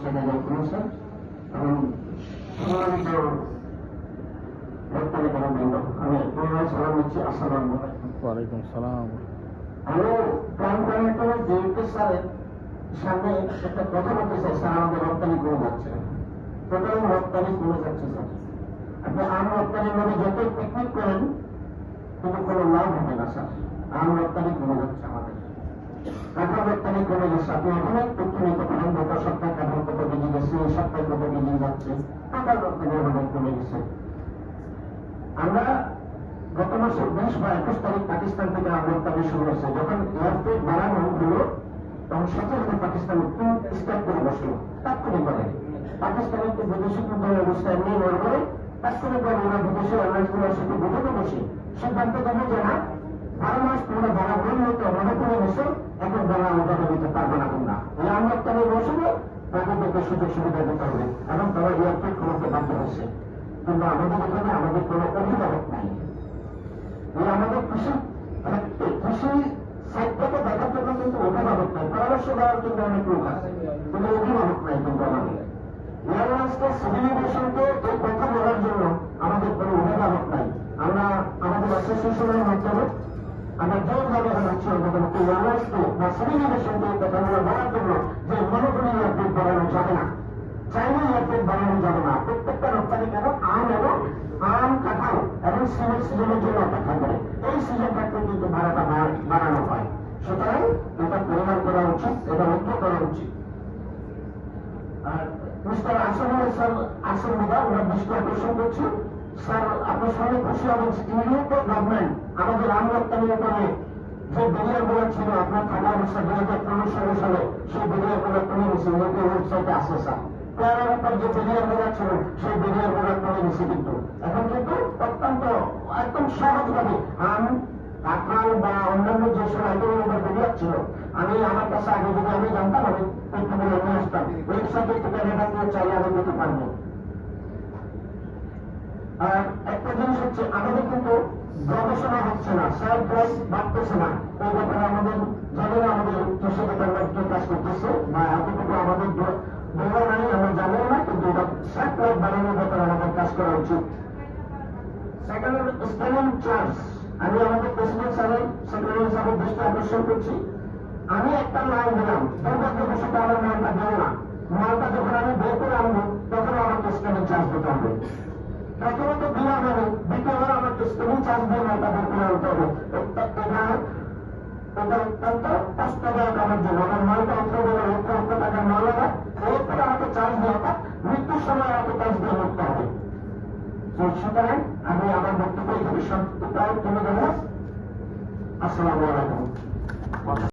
টাকা জল করেছেন এবং সম্মানিত আমি পুনরায় সালাম দিচ্ছি। আসসালামু আলাইকুম। ওয়ালাইকুম সালাম। আমি প্ল্যান করার পরে যে স্যারের সামনে একটা কথা বলতে চাই। স্যার, আমাদের রপ্তানি কমে যাচ্ছে, টোটাল রপ্তানি কমে যাচ্ছে। স্যার, আপনি আম রপ্তানির মানে যতই পিকনিক করেন কিন্তু কোনো লাভ হবে না। স্যার, আম রপ্তানি কমে যাচ্ছে, আমাদের কাঁঠাল রপ্তানি কমে যাচ্ছে। আপনি অনেক তথ্য নিতে পারেন, গত সপ্তাহে কাঁঠাল কত কেজি গেছে, এই সপ্তাহে কত কেজি যাচ্ছে। কাঁঠাল রপ্তানি আমাদের কমে গেছে। আমরা গত মাসে 20 বা 21 তারিখ পাকিস্তান থেকে আম রপ্তানি শুরু হয়েছে। যখন এয়ারপোর্ট বাড়ানো হলো তখন সাথে সাথে পাকিস্তান স্টার্ট করে বসলো তাৎক্ষণিকভাবে। পাকিস্তানের তো বিদেশি মুদ্রার অবস্থা এমনি নড়বড়ে, তাৎক্ষণিকভাবে ওরা বিদেশি এয়ারলাইন্সগুলোর সাথে বৈঠকে বসে সিদ্ধান্ত দেবে যে না, 12 মাস তোমরা যারা উন্নত মনে করে বসে এখন যারা আমরা দিতে পারবো না। তোমরা এই আম রপ্তানি মৌসুমে তাদেরকে সুযোগ সুবিধা দিতে হবে এবং তারা এয়ারপোর্ট খোলাতে বাধ্য হয়েছে। কিন্তু আমাদের এখানে আমাদের কোনো অভিভাবক নাই। আমাদের কৃষি সাইড থেকে দেখার জন্য কিন্তু অভিভাবক নাই, পরামর্শ দেওয়ার জন্য অনেক লোক আছে, কিন্তু অভিভাবক নাই। কিন্তু আমাদের এয়ারলাইন্সকে সিভিল এভিয়েশনকে এই কথা বলার জন্য আমাদের কোনো অভিভাবক নাই। আমরা আমাদের অ্যাসোসিয়েশনের মাধ্যমে আমরা জোরভাবে জানাচ্ছি আমাদের এয়ারলাইন্সকে বা সিভিল এভিয়েশনকে এই কথাগুলো বলার জন্য যে মনোগুলি এয়ারপোর্ট বাড়ানো যাবে না, চাইনা এয়ারপোর্ট বাড়ানো যাবে না। প্রত্যেকটা রপ্তানি কেন আম কাঁঠাল এবং সিমেন্ট সিজনের জন্য অপেক্ষা করে, এই সিজন থাকলে কিন্তু ভাড়াটা বাড়ানো হয়। সুতরাং এটা পরিমাণ করা উচিত, এটা লক্ষ্য করা উচিত। আর মিস্টার আসল বিভাগ ওরা দৃষ্টি আকর্ষণ করছি। স্যার, আপনার সঙ্গে খুশি হবেন, ইউরোপীয় গভর্নমেন্ট আমাদের আম রপ্তানির উপরে যে ব্যারিয়ারগুলো ছিল আপনার থাকা অবস্থা 2015 সালে সেই ব্যারিয়ারগুলো কমে গেছে। ইউরোপীয় ওয়েবসাইটে আছে স্যার, পেয়ারের উপর যে ব্যারিয়ারগুলো ছিল সেই ব্যারিয়ারগুলো কমে গেছে। কিন্তু এখন কিন্তু অত্যন্ত একদম সহজভাবে আম কাঁঠাল বা অন্যান্য যেসব আইটেমের উপর ব্যারিয়ার ছিল, আমি আমার কাছে আগে যদি আমি জানতাম আমি তথ্যগুলো নিয়ে আসতাম। ওয়েবসাইটে থেকে ডেটা দিয়ে চাইলে আমি নিতে পারবো। আর একটা জিনিস হচ্ছে, আমাদের কিন্তু গবেষণা হচ্ছে না, সেল প্রাইস বাড়তেছে না। এই ব্যাপারে আমাদের জানেন আমাদের উচ্চশিক্ষা কাজ করতেছে বা এতটুকু আমাদের বোঝা নাই, আমরা জানেন না, কিন্তু এটা সেল প্রাইস বাড়ানোর ব্যাপারে আমাদের কাজ করা উচিত। সেকেন্ড স্পেলিং চার্জ, আমি আমাদের প্রেসিডেন্ট স্যারের সেক্রেটারি স্যারের দৃষ্টি আকর্ষণ করছি। আমি একটা মাল দিলাম, দুর্ভাগ্যবশত আমার মালটা দেবো না, মালটা যখন আমি বের করে আনবো তখন আমাকে স্পেলিং চার্জ দিতে হবে। প্রথমত দিলাম আমি, দ্বিতীয়বার আমাকে স্পেলিং চার্জ দিয়ে মালটা বের করে আনতে হবে। এটা অত্যন্ত কষ্টদায়ক আমার জন্য। আমার মালটা লক্ষ টাকার মাল হবে, এরপরে আমাকে চার্জ দেওয়া, মৃত্যুর সময় আমাকে চার্জ দিয়ে করতে হবে। সুতরাং আমি আমার বক্তব্য এখানে তুলে দেবো। আসসালামু আলাইকুম।